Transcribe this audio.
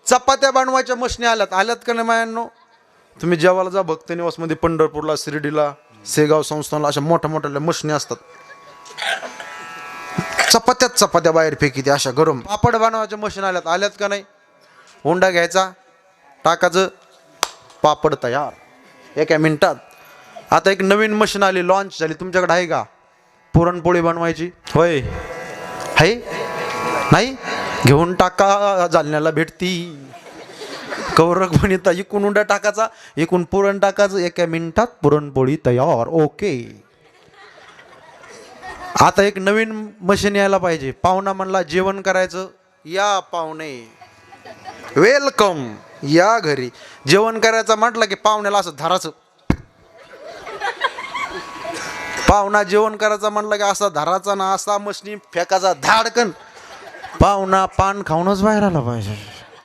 चपात्या बनवायच्या मशनी आल्यात का नाही मायांनो? तुम्ही जेवायला जा भक्त निवासमध्ये, पंढरपूरला, शिर्डीला, सेगाव संस्थानला, अशा मोठ्या मोठ्या मशनी असतात. चपात्या बाहेर फेकीते अशा गरम. पापड बनवायच्या मशीन आल्यात का नाही? हुंडा घ्यायचा, टाकायचं, पापड तयार 1 मिनिटात. आता एक नवीन मशीन आली, लॉन्च झाली, तुमच्याकडे आहे का? पुरणपोळी बनवायची. होय आहे नाही? घेऊन टाका, जालन्याला भेटती. कौरक म्हणता इकून उंडा टाकायचा, इकून पुरण टाकायचं, 1 मिनिटात पुरणपोळी तयार. ओके. आता एक नवीन मशीन यायला पाहिजे. पाहुणा म्हणला जेवण करायचं, या पाहुणे, वेलकम, या घरी. जेवण करायचं म्हटलं की पाहुण्याला असं धराचं. पाहुणा जेवण करायचा म्हटलं की असा धराचा ना, असा मशनी फेकाचा धाडकन. पाहुणा पान खाऊनच बाहेर आला पाहिजे.